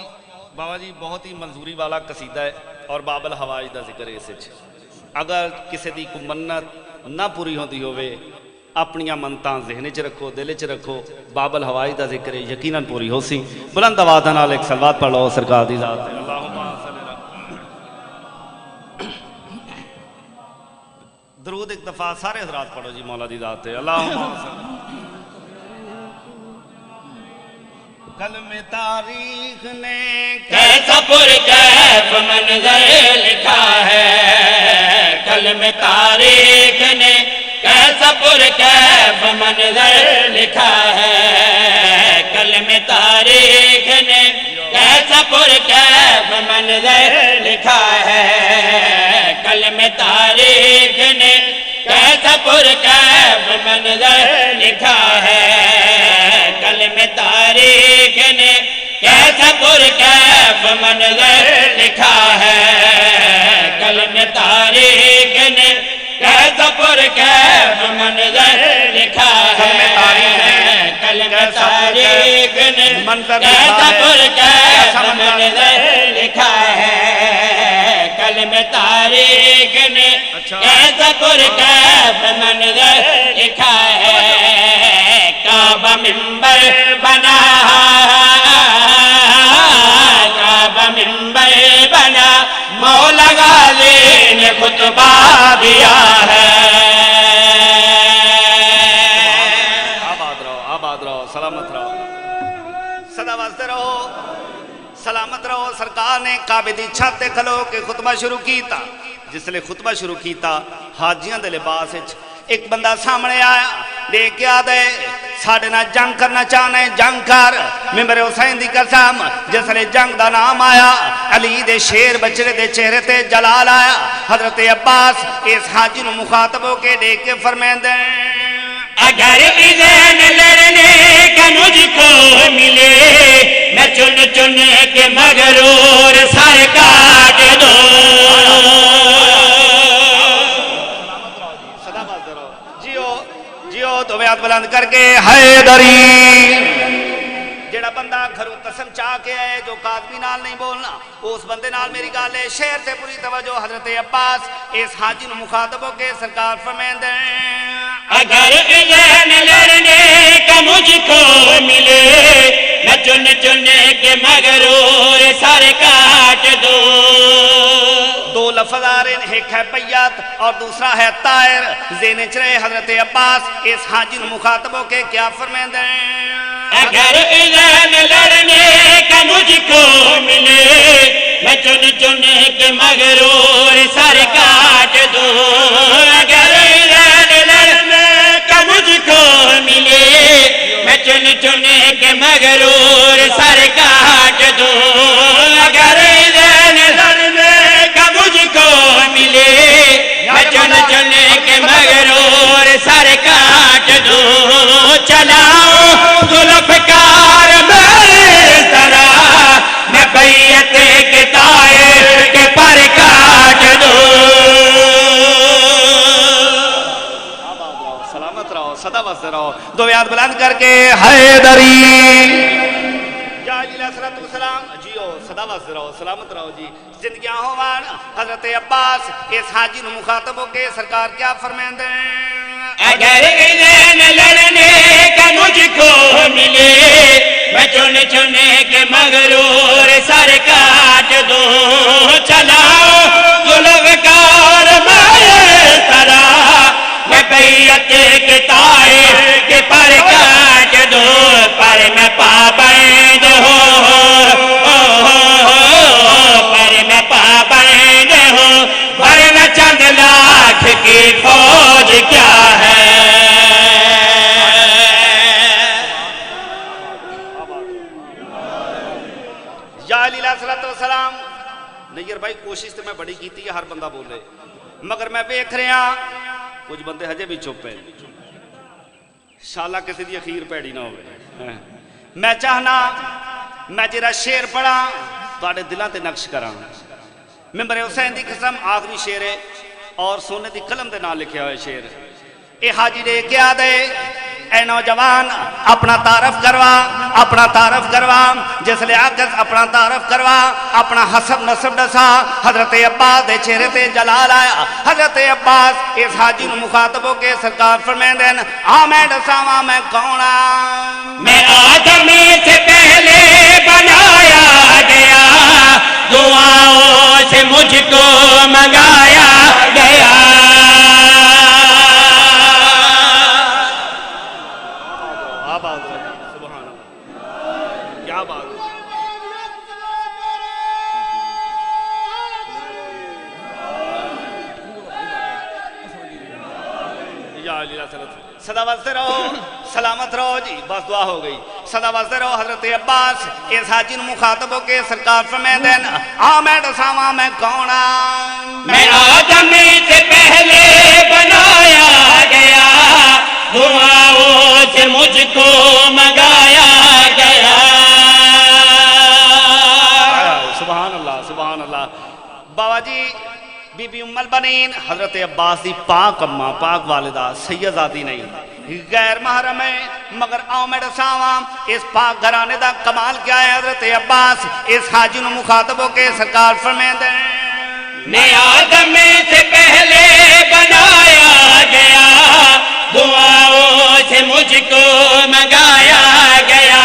بابا جی بہت ہی منظوری والا قصیدہ ہے اور باب الحوائج دا ذکر ہے اس اگر کسی دی کوئی منت نہ پوری ہوندی ہوئے اپنیاں منتاں ذہن چ رکھو دل چ رکھو باب الحوائج دا ذکر ہے یقیناً پوری ہو سی بلند آواز نال ایک صلوات پڑھ لو سرکار دی ذات ہے اللہم درود ایک دفعہ سارے حضرات پڑھو جی مولا دی ذات ہے اللہم قلم تاریخ نے کیسا پرکیف منظر لکھا ہے قلم تاریخ نے کیسا پرکیف منظر لکھا ہے قلم تاریخ نے کیسا پرکیف منظر لکھا ہے قلم تاریخ نے کیسا پرکیف منظر لکھا ہے قلم تاریخ نے کیسا پرکیف منظر لکھا ہے قلم تاریخ نے کیسا پرکیف منظر لکھا ہے قلم تاریخ نے کیسا پرکیف منظر لکھا ہے قلم تاریخ نے کیسا پرکیف منظر لکھا ہے کعبہ منبر بنا کعبہ منبر بنا مولا غازی نے خطبہ دیا ہے آباد رہو سلامت رہو صدا واسطے رہو سلامت رہو سرکار نے کعبے دی چھت تے کھلو کے خطبہ شروع کیتا جس لئے خطبہ شروع کیتا حاجیاں دے لباس ایک بندہ سامنے آیا دیکھ کے آدھے ساڑھے نہ جنگ کرنا چاہنے جنگ کر ممبر حسین دی قسم جس لئے جنگ دا نام آیا علی دے شیر بچرے دے چہرے تے جلال آیا حضرت عباس اس حاجی نو مخاطب ہو کے دیکھ کے فرمائیں دیں اگر ایزین لڑنے کا مجھ کو ملے میں چن چن کے مغرور سر کاٹ دوں جیو تو ہاتھ بلند کر کے حیدری جڑا بندہ گھروں قسم چاہ کے ہے جو کاظمی نال نہیں بولنا اس بندے نال میری گال ہے شعر سے پوری توجہ حضرت عباس اس حاجی نو مخاطب ہو کے سرکار فرمائیں دیں اگر ایزین لڑنے کا مجھ کو ملے میں چن چن کے مغرور سر کاٹ دوں دو لفظ آ رہے ہیں ایک ہے بیعت اور دوسرا ہے طائر ذہن چ رہے حضرت عباس اس حاجی نو مخاطب ہو کے کیا فرمائیں دیں اگر ایزین لڑنے کا مجھ کو ملے میں چن چن کے مغرور سر کاٹ دوں اگر ایزین لڑنے کا مجھ کو ملے میں چن چن کے مغرور سر کاٹ دوں اگر ایزین لڑنے کا مجھ کو ملے میں چن چن کے مغرور سر کاٹ دوں چلاؤ ذوالفقار میں طرح میں بیعت کے طائر کے پر کاٹ دوں سلامت رہو صدا وسط رہو دو ہاتھ بلند کر کے حیدری یا علیہ السلام جیو صدا وسط رہو سلامت رہو جی زندگیاں ہوان حضرت عباس اس حاجی نو مخاطب ہو کے سرکار کیا فرمائیں دیں اگر ایزین لڑنے کا مجھ کو ملے میں چن چن کے مغرور سر کاٹ دوں چلاؤ ذوالفقار میں طرح میں بیعت کے طائر کے پر کاٹ دوں پر میں پابند ہوں پر میں پابند ہوں ورنہ چند لاکھ کی فوج کیا ہے یا علیہ السلام نیر بھائی کوشش تو میں بڑی کیتی ہے ہر بندہ بولے مگر میں دیکھ رہا کچھ بندے ہجے بھی چپ ہیں شاءاللہ کسی دی اخیر پیڑی نہ ہوئے میں چاہنا میں جرا شعر پڑھا تواڈے دلاں تے نقش کراں ممبر حسین دی قسم آخری شعر ہے اور سونے دی قلم دے نال لکھیا ہوئے شعر اے حاجی دے کیا دے اے نوجوان اپنا تعارف کروا جس لئے آکس اپنا تعارف کروا اپنا حسب نسب ڈسا حضرت عباس دے چہرے تے جلال آیا حضرت عباس اس حاجی نو مخاطب ہو کے سرکار فرمائیں دیں میں ڈساواں میں کون میں آدمی سے پہلے بنایا گیا دعاؤں سے مجھ کو منگایا گیا صدا واسطے رہو سلامت رہو جی بس دعا ہو گئی صدا واسطے رہو حضرت عباس اس حاجی نو مخاطب ہو کے سرکار فرمائیں دیں میں ڈساواں میں کون میں آدمی سے پہلے بنایا گیا دعاؤں سے مجھ کو منگایا گیا سبحان اللہ بابا جی بی بی ام البنین حضرت عباس دی پاک اماں پاک والدہ سیدزادی نہیں غیر محرم ہے مگر آؤ میں ڈساواں اس پاک گھرانے دا کمال کیا ہے حضرت عباس اس حاجی نو مخاطب ہو کے سرکار فرمائیں دیں میں آدم سے پہلے بنایا گیا دعاؤں سے مجھ کو منگایا گیا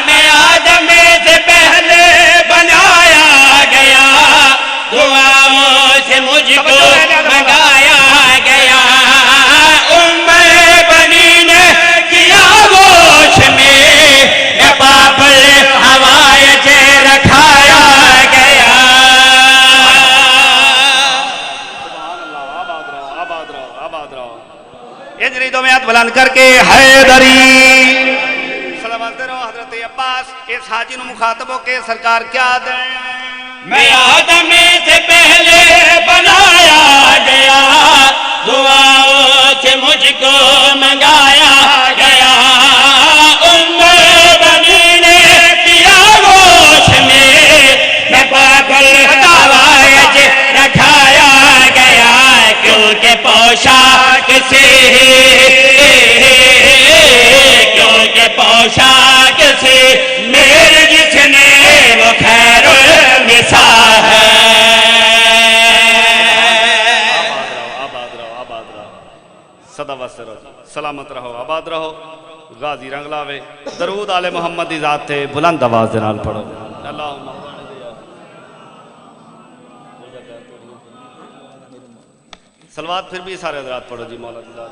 میں آدم سے پہلے بنایا گیا دعاؤں سے مجھ کو منگایا گیا ام بنی نے کیا گوش میں پاپل ہوائے سے رکھایا گیا آباد رہو انجری دو میں ہاتھ بلند کر کے حیدری صلوات رہو حضرت عباس اس حاجی نو مخاطب ہو کے سرکار کیا دیں میں آدم سے پہلے بنایا گیا دعاؤں سے مجھ کو منگایا پوشاک سے کیونکہ پوشاک سے میرے جتنے وہ خیر النساء ہے صدا واسطے رہو سلامت رہو آباد رہو غازی رنگ لاوے درود آل محمد دی ذات تے بلند آواز دے نال پڑھو اللہم سلوات پھر بھی سارے حضرات پڑھو جی مولا دی ذات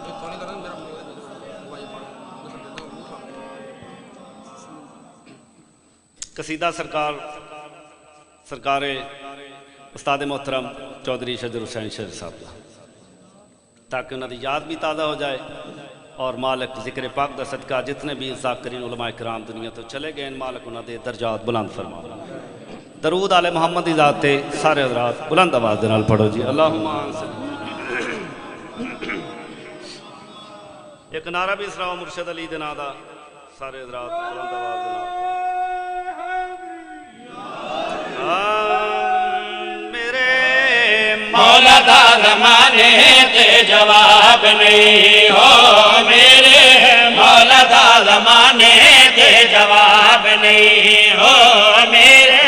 قصیدہ سرکار استاد محترم چودھری شجر حسین شیر صاحب تاکہ انہوں دی یاد بھی تازہ ہو جائے اور مالک ذکر پاک دا صدقہ جتنے بھی ذاکرین علماء کرام دنیا تو چلے گئے مالک انہوں دے درجات بلند فرما درود آل محمد دی ذات تے سارے حضرات بلند آواز دے نال پڑھو جی اللہم ایک نعرہ بھی اسراء مرشد علی دے نام دا سارے حضرات بلند آواز دے نال مولا دا زمانے تے جواب نہیں ہو میرے مولا دا زمانے تے جواب نہیں ہو میرے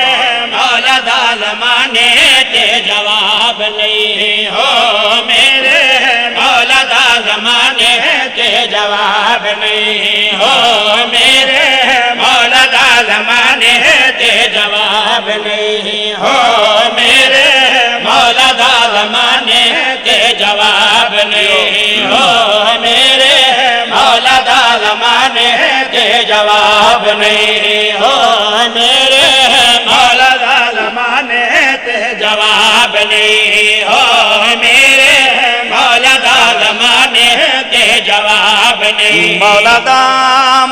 مولا دا زمانے تے جواب نہیں ہو میرے مولا دا زمانے تے جواب نہیں ہو میرے مولا دا زمانے تے جواب نہیں ہو میرے مولا دا زمانے تے جواب نہیں ہو میرے مولا دا زمانے تے جواب نہیں ہو میرے مولا دا زمانے تے جواب نہیں ہو میرے مولا دا زمانے تے جواب نہیں مولا دا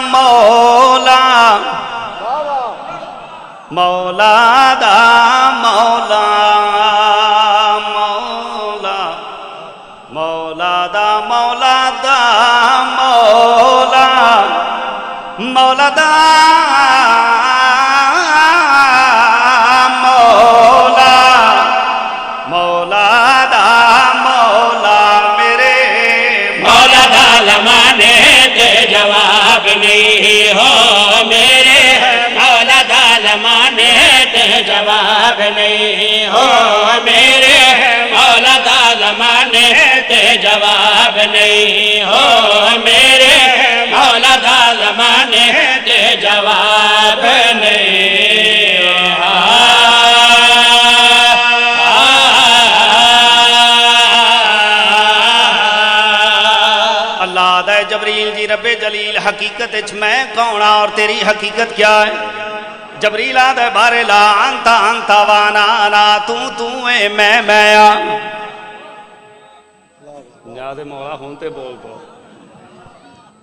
مولا مولا دا مولا مولا دا مولا دا مولا مولا دا مولا مولا دا مولا میرے مولا دا زمانے تے جواب نہیں ہو میرے مولا دا زمانے تے جواب نہیں ہو میرے مولا دا زمانے تے جواب نہیں ہو میرے مولا دا زمانے تے جواب نہیں ہو اللہ دے جبریل جی رب جلیل حقیقت اچھ میں کونا اور تیری حقیقت کیا ہے جبریل آدھے بارے لا انتا وانا انا تو اے میں آ نیادے مولا ہونتے بول دو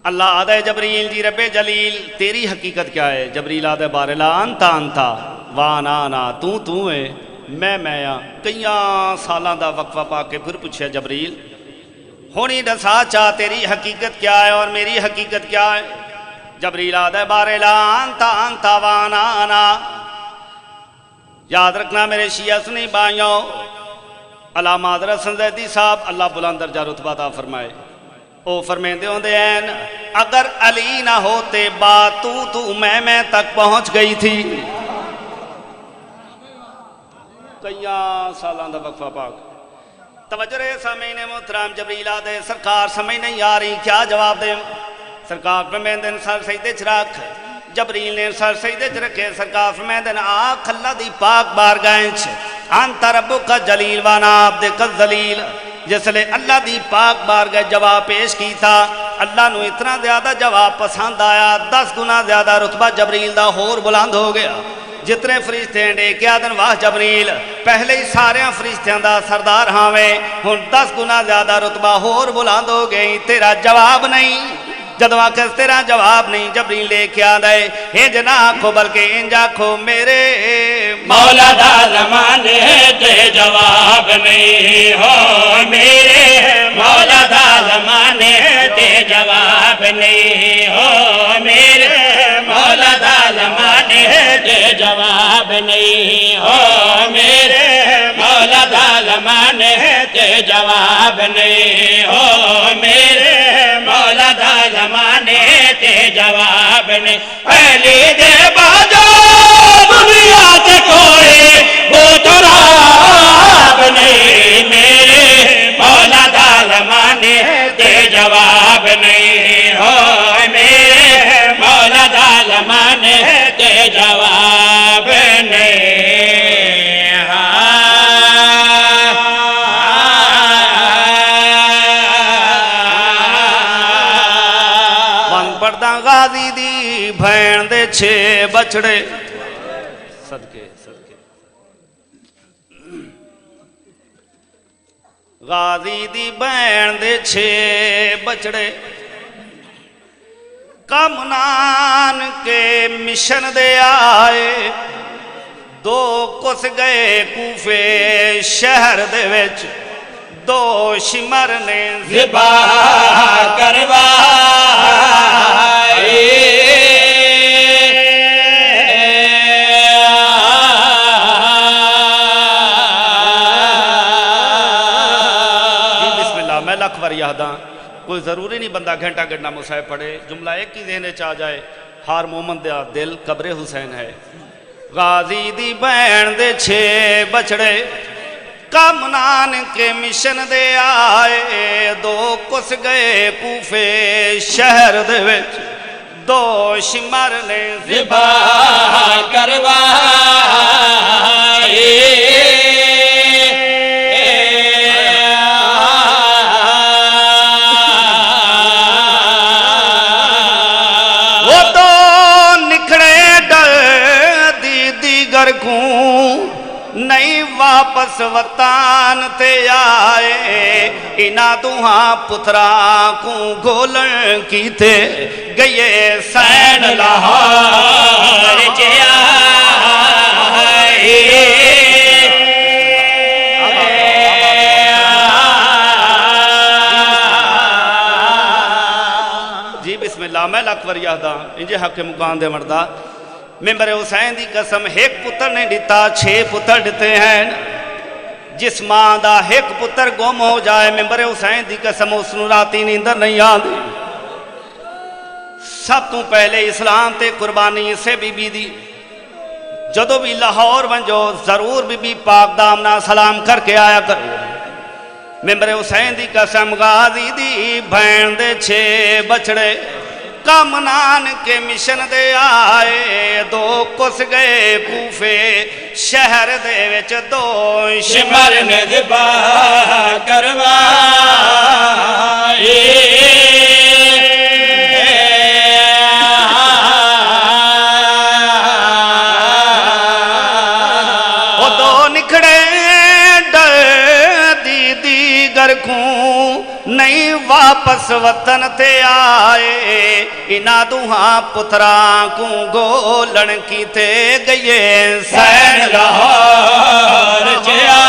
اللہ آدھے جبریل جی رب جلیل تیری حقیقت کیا ہے جبریل آدھے بارے لا انتا وانا انا تو اے میں آ کئیاں سالاں دا وقفہ پا کے پھر پوچھے جبریل ہونی ڈسا چاہ تیری حقیقت کیا ہے اور میری حقیقت کیا ہے جبریل آدھے بارے لا انتا وانا انا یاد رکھنا میرے شیعہ سنی بائیوں علامہ حضرت زیدی صاحب اللہ بلند درجہ رتبہ عطا فرمائے او فرمیندے ہوندے ہیں اگر علی نہ ہوتے بات تو میں تک پہنچ گئی تھی کئیاں سالاں دا وقفہ پاک توجہ رہے سامعین محترم جبریل آدھے سرکار سمجھ نہیں آ رہی کیا جواب دیں سرکار فرمیندے سر سجدے چ رکھ جبریل نے سر سجدے چ رکھے سرکار فرمیندے آکھ اللہ دی پاک بارگاہ چ انت ربک جلیل وانا عبدک الذلیل جس لئے اللہ دی پاک بارگاہ جواب پیش کی تھا اللہ نو اتنا زیادہ جواب پسند آیا 10 گنا زیادہ رتبہ جبریل دا ہور بلند ہو گیا جتنے فرشتے ہیں ڈے کیا دن واہ جبریل پہلے ہی سارے فرشتیاں دا سردار ہاویں ہن 10 گنا زیادہ رتبہ ہور بلند ہو گئی تیرا جواب نہیں جدوا کس تیرا جواب نہیں جبریل لے کیا دے ہنج نہ آکھو بلکہ ہنج آکھو میرے مولا دا زمانے تے جواب نہیں ہو میرے مولا دا زمانے تے جواب نہیں ہو میرے مولا دا زمانے تے جواب نہیں ہو میرے مولا دا زمانے تے جواب نہیں ہو میرے مولا دا زمانے تے جواب نہیں پہلی دے باجو دنیا تے کوئی بوتراب نہیں میرے مولا دا زمانے تے جواب نہیں ہو میرے مولا دا زمانے تے جواب نہیں غازی دی بھین دے 6 بچڑے صدقے صدقے غازی دی بھین دے 6 بچڑے کامنان کے مشن دے آئے 2 کس گئے کوفے شہر دے وچ 2 شمر نے ذبح کروائے جی بسم اللہ میں لاکھ بار یاداں کوئی ضروری نہیں بندہ گھنٹہ گھنٹہ مصحف پڑھے جملہ ایک ہی ذہن چ آ جائے ہار مومن دا دل قبر حسین ہے غازی دی بہن دے 6 بچڑے کامنان کے مشن دے آئے 2 کس گئے کوفے شہر دے وچ 2 شمر نے ذبح کروائے وہ 2 نکھڑے ڈر دیگر کو نہیں واپس وطان تے آئے انہا دوہاں پتران کو گولن کی تھے گئے سین لاہور جیا جی بسم اللہ میں لاکھ یاداں انجے حق مکان دے مردہ ممبر حسین دی قسم 1 پتر نے دیتا 6 پتر دیتے ہیں جس ماں دا 1 پتر گم ہو جائے ممبر حسین دی قسم اس نو راتی نیندر نہیں آندی سب تو پہلے اسلام تے قربانی سے بی بی دی جدو بھی لاہور ونجو ضرور بی بی پاک دامنا سلام کر کے آیا کرو ممبر حسین دی قسم غازی دی بہن دے 6 بچڑے کامنان کے مشن دے آئے 2 کس گئے کوفے شہر دے وچ 2 شمر نے ذبح کروائے وہ 2 نکھڑے ڈر دیگر کو نہیں واپس وطن تے آئے انہا دوہاں پتران کو گولن کی تے گئے سین لاہور جیا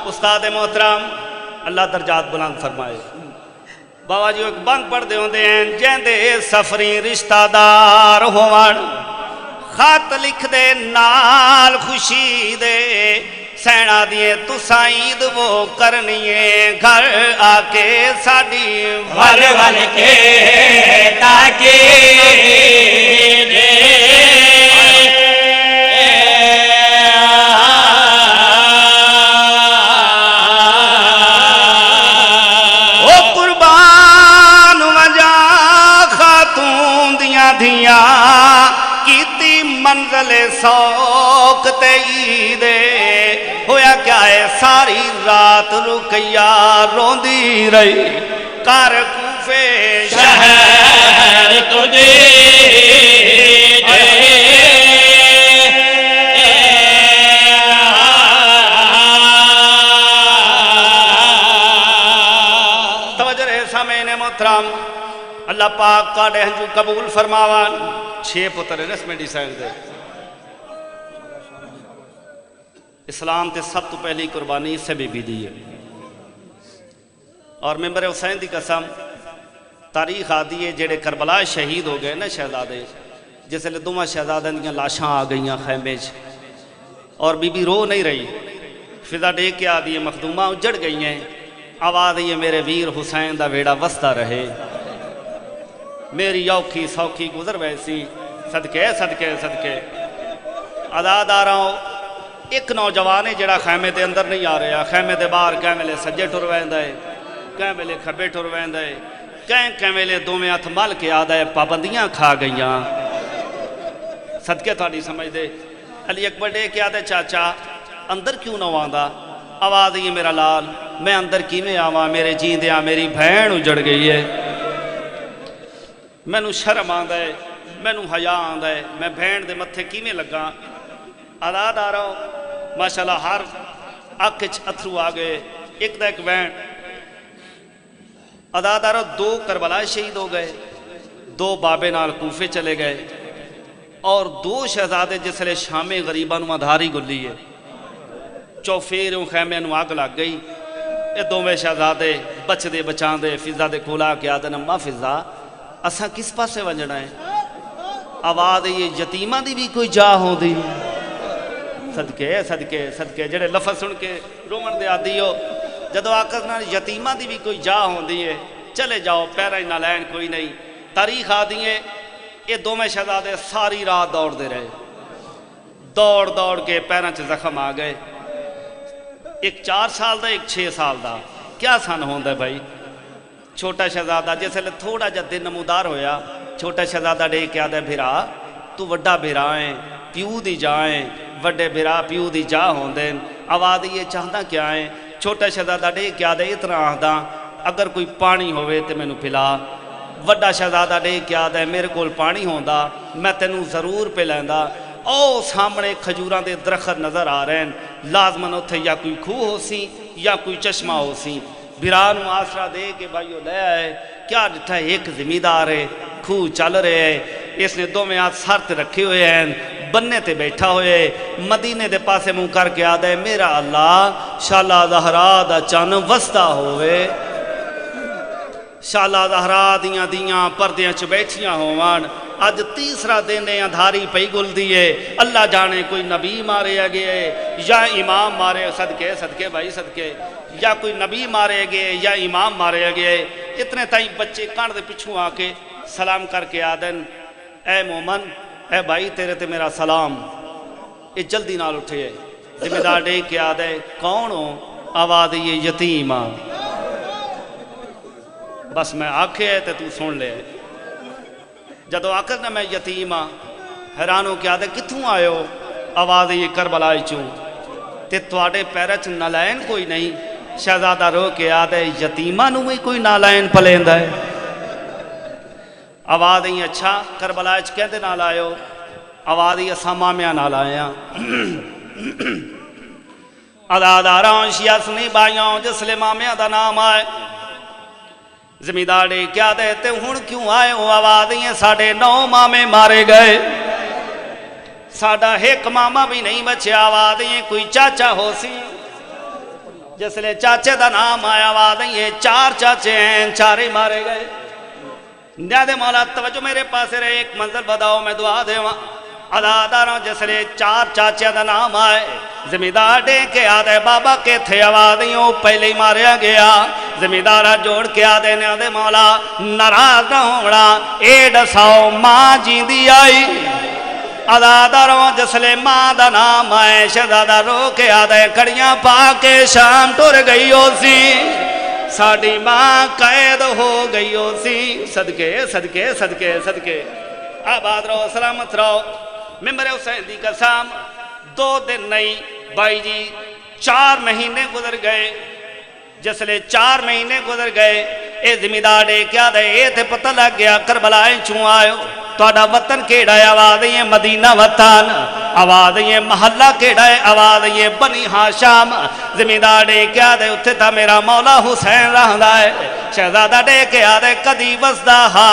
استاد محترم اللہ درجات بلند فرمائے بابا جی ایک بند پڑھ دے ہوندے ہیں جیندے سفری رشتہ دار ہوان خط لکھ دے نال خوشی دے سینا دیے تو سائید وہ کرنیے گھر آکے ساڑی ول ول کے تاکی دے کیتی منزل سوک دے ہویا کیا ہے ساری رات رکیا روندی رہی کار کوفے شہر تجھے توجہ رہے سامعین محترم اللہ پاک کا ہنجو قبول فرماوان 6 پتر رسم ڈیسائن دے اسلام تے سب تو پہلی قربانی سے بی بی دی ہے اور ممبر حسین دی قسم تاریخ آدھی ہے جڑے کربلا شہید ہو گئے نا شہزادے، جس لئے دوما شہزادہ دیا لاشاں آ گئیاں خیمے اور بی بی رو نہیں رہی، فضا ڈے کے آدھی ہے مخدومہ اجڑ گئی ہیں، آواز یہ میرے ویر حسین دا ویڑا وستا رہے، میری یوکھی سوکھی گزر ویسی، صدقے صدقے صدقے آزاد آ رہا ہوں۔ ایک نوجوانے جڑا خیمے دے اندر نہیں آ رہا، خیمے دے باہر کہیں ویلے سجے ٹر ویندا ہے، کہیں ویلے کھبے ٹر ویندا ہے، کہیں ویلے دوویں ہتھ مل کے آدا ہے پابندیاں کھا گئیاں۔ صدقے تھوڑی سمجھ دے علی اکبر ڈے کے آدھے چاچا اندر کیوں نہ آندا؟ آواز یہ میرا لال میں اندر کی میں آواں، میرے جیندیاں میری بہن اجڑ گئی ہے، مینوں شرم آندا ہے، مینوں حیا آندا ہے، میں بہن دے متھے کی میں لگا۔ آزاد آ رہا ہوں ماشاءاللہ، ہر اکھ وچ اتھرو آ گئے، ایک دا ایک بہن آزاد آ رہا ہوں۔ دو کربلا شہید ہو گئے، دو بابے نال کوفے چلے گئے، اور دو شہزادے جس لئے شام غریبہ نو ادھاری گلی ہے، چوفیروں خیمے نو آگ لگ گئی۔ یہ دوویں شہزادے بچ دے بچان دے فضا دے کھولا کے آدھے نمہ فضا اساں کس پاسے ونجنا ہے؟ آواز یہ یتیمہ دی بھی کوئی جا ہوں دی، صدقے صدقے صدقے جڑے لفظ سن کے رومن دے آدھی ہو، جدو آکھنا یتیمہ دی بھی کوئی جا ہوں دی ہے، چلے جاؤ پیرہ نہ لین کوئی نہیں۔ تاریخ آدھی ہے یہ دوویں شہزادے ساری رات دوڑ دے رہے، دوڑ دوڑ کے پیروں سے زخم آ گئے، ایک 4 سال دا ایک 6 سال دا، کیا سن ہوندہ ہے بھائی؟ چھوٹا شہزادہ جس لئے تھوڑا جا دن نمودار ہویا، چھوٹا شہزادہ ڈے کیا دے بھیرا تو وڈا بھیرائیں پیو دی جائیں، وڈے بھیرا پیو دی جا ہوندیں۔ آواز یہ چاہتا کیا ہے؟ چھوٹا شہزادہ ڈے کیا دے اتنا آہدہ اگر کوئی پانی ہوئے تے میں نو پھلا، وڈا شہزادہ ڈے کیا دے میرے کول پانی ہوندہ میں تینوں ضرور پہ لیندہ۔ او سامنے کھجوراں دے درخت نظر آ رہے ہیں، لازمن اتھے یا کوئی کھو ہو سی یا کوئی چشمہ ہو سی، بھیرانوں آسرہ دے کے بھائیو لے آئے، کیا جتھا ایک زمیندار ہے، کھو چل رہے ہیں، اس نے دو میں ہاتھ سارت رکھے ہوئے ہیں، بننے تے بیٹھا ہوئے، مدینے دے پاسے منہ کر کے آدھے میرا اللہ شالا زہرا دا چن وسطہ ہوئے، شالا زہرا دیاں پردیاں چ بیٹھیاں ہووان، اج تیسرا دن اندھاری پئی گل دیئے، اللہ جانے کوئی نبی مارے گئے یا امام مارے، صدقے صدقے بھائی صدقے، یا کوئی نبی مارے گئے یا امام مارے گئے۔ اتنے تائیں بچے کان دے پچھوں آ کے سلام کر کے آدن اے مومن اے بھائی تیرے تے میرا سلام، یہ جلدی نال اٹھے، ذمہ دار ڈے کے آدھے کون ہو؟ آواز یہ یتیم آ، بس میں آکھے تے تو سن لے، جدو آکھر نا میں یتیم آ، حیرانوں کے آدھے کتھوں آئے ہو؟ آواز یہ کربلائی چوں، تے تواڈے پیرچ نالائن کوئی نہیں؟ شہزادہ رو کے آدھے یتیمہ نو ہی کوئی نالائن پلیندہ ہے؟ آواز یہ اچھا کربلائی چ کہتے نال آئے ہو؟ آواز یہ سامامیاں نال آئے ہیں۔ عداداراں شیعہ سنی بائیاں جس لے مامیاں دا نام آئے، زمیندار کیا دیتے ہون کیوں آئے ہو؟ آواز یہ 9.5 مامے مارے گئے، ساڑھا ایک ماما بھی نہیں بچے، آواز یہ کوئی چاچا ہو سی جس لے چاچے دا نام آیا، آواز یہ 4 چاچے ہیں، 4 مارے گئے۔ نیادے مولا توجہ میرے پاس رہے، ایک منزل بداؤ میں دعا دے وہاں عداداراں جس لے 4 چاچے دا نام آئے، زمیندار ڈے کے آدھے بابا کے تھے، آواز یوں پہلے ہی ماریا گیا، زمیندارہ جوڑ کے آدھے نیادے مولا ناراض نہ ہونا، 100 ماں جیندی آئی، عداداراں جس لے ماں دا نام آئے، شہزادہ رو کے آدھے کڑیاں پا کے شام ٹر گئی ہو سی، ساڑی ماں قید ہو گئی ہو سی، صدقے صدقے صدقے صدقے، آباد رہو سلامت رہو۔ ممبر حسین دی قسم 2 دن نہیں بھائی جی 4 مہینے گزر گئے، جس لے 4 مہینے گزر گئے، اے زمیندار ڈے کیا دے اے تھے پتہ لگ گیا کربلائیں چوں آئے ہو، توڑا وطن کیڑا آواز یہ مدینہ وطن، آواز یہ محلہ کیڑا ہے آواز یہ بنی ہاشم زمیندار ڈے کیا دے اتھے تا میرا مولا حسین رہندا ہے شہزادہ ڈے کیا دے کدی وسدا ہا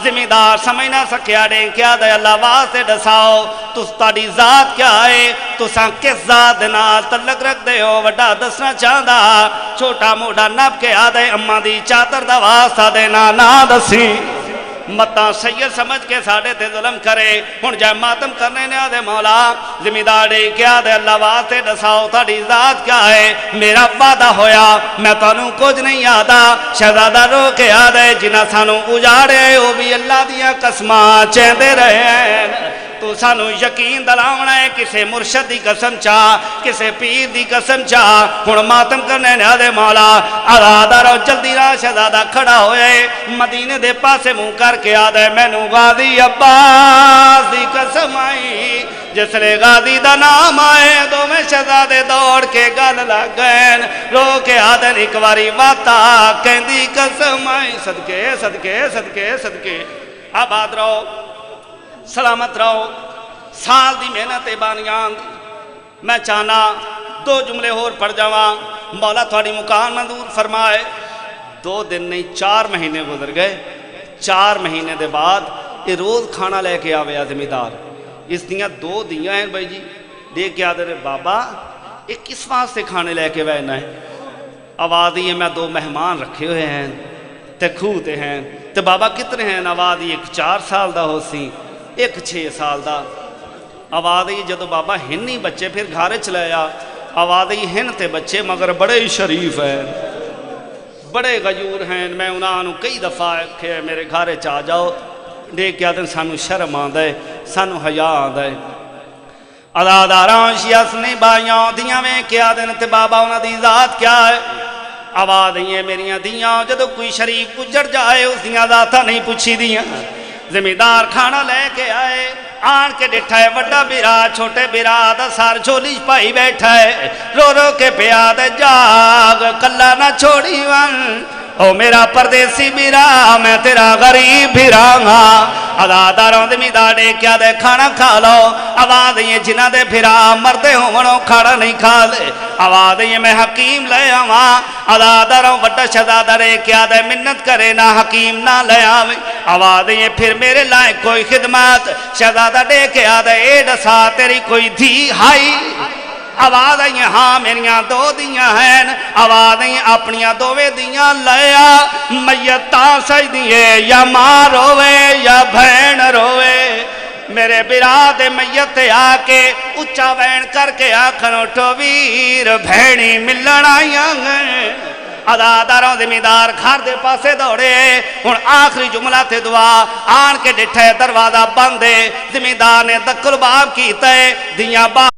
زمیندار سمجھ نہ سکیا ڈے کیا دے اللہ واسطے دساؤ تس تاڑی ذات کیا ہے تساں کس ذات نال تعلق رکھ دے ہو وڈا دسنا چاہندا چھوٹا موٹا نب کے آدھے اماں دی چادر دا واسطہ دینا نہ دسی متاں سید سمجھ کے ساڑے تے ظلم کرے ہن جائے ماتم کرنے نے آدھے مولا زمیندار ڈے کیا دے اللہ واسطے دساؤ تاڑی ذات کیا ہے میرا وعدہ ہویا میں تانوں کچھ نہیں آدھا شہزادہ رو کے آدھے جنہ سانوں اجاڑے وہ بھی اللہ دیا قسماں چیندے رہے ہیں تو سانو یقین دلاونا ہے کسے مرشد دی قسم چاہ کسے پیر دی قسم چاہ ہن ماتم کرنے نے آدھے مولا آدھا رو جلدی را شہزادہ کھڑا ہوئے مدینے دے پاسے منہ کر کے آدھے مینوں غازی عباس دی قسم آئی جس لے غازی دا نام آئے دو میں شہزادے دوڑ کے گل لگ گئے رو کے آدھے ایک واری واتا کہندی قسم آئی صدقے صدقے صدقے صدقے آباد رہو سلامت رہو سال دی محنت بانیان میں چاہنا دو جملے اور پڑھ جاواں مولا تھوڑی مکان منظور فرمائے 2 دن نہیں 4 مہینے گزر گئے 4 مہینے دے بعد یہ روز کھانا لے کے آوے زمیندار اس دیاں 2 دیاں ہیں بھائی جی دے کے آدھے رہے بابا یہ کس واسطے کھانے لے کے وینا ہے آواز یہ میں 2 مہمان رکھے ہوئے ہیں تے کھوتے ہیں تے بابا کتنے ہیں آواز یہ 4 سال دا ہو سی ایک 6 سال دا آواز یہ جدو بابا ہن ہی بچے پھر گھارے چلایا آواز یہ ہن تے بچے مگر بڑے شریف ہیں بڑے غیور ہیں میں انہوں کئی دفعہ کہ میرے گھارے چاہ جاؤ دے کیا دن سانو شرم آندہ ہے سانو حیا آندہ ہے عداداران شیاسنی بائیاں دیاں میں کیا دن تے بابا انہوں دی ذات کیا ہے آواز یہ میریاں دیاں جدو کوئی شریف اجڑ جائے اس دیاں ذاتہ نہیں پوچھی دیاں زمیندار کھانا لے کے آئے آن کے ڈٹھا ہے وڈا بیرا چھوٹے بیرا دا سار جھولی پائی بیٹھا ہے رو رو کے پیا دے جاگ کلا نہ چھوڑی ون او میرا پردیسی بیرا میں تیرا غریب بیرا گا عداداروں زمیندار ڈے کیا دے کھانا کھا لو آواز یہ جنہ دے بھیرا مردے ہونوں کھانا نہیں کھا لے آواز یہ میں حکیم لے آواں عداداروں وڈا شہزادہ ڈے کیا دے منت کرے نہ حکیم نہ لے آویں آواز یہ پھر میرے لائق کوئی خدمات شہزادہ ڈے کیا دے اے ڈسا تیری کوئی دھی ہائی آواز یہ ہاں میریاں 2 دیاں ہیں آواز یہ اپنیاں 2 دیاں لیا میتاں سجدیے یا ماں روے یا بہن روے میرے براد میت آ کے اچھا وین کر کے آکھنو ٹویر بہنی ملن آئیاں گئے عداداروں زمیندار گھر دے پاسے دوڑے ہن آخری جملہ تے دعا آن کے ڈٹھے دروازہ بندے زمیندار نے دکل باب کیتا ہے دیاں باہر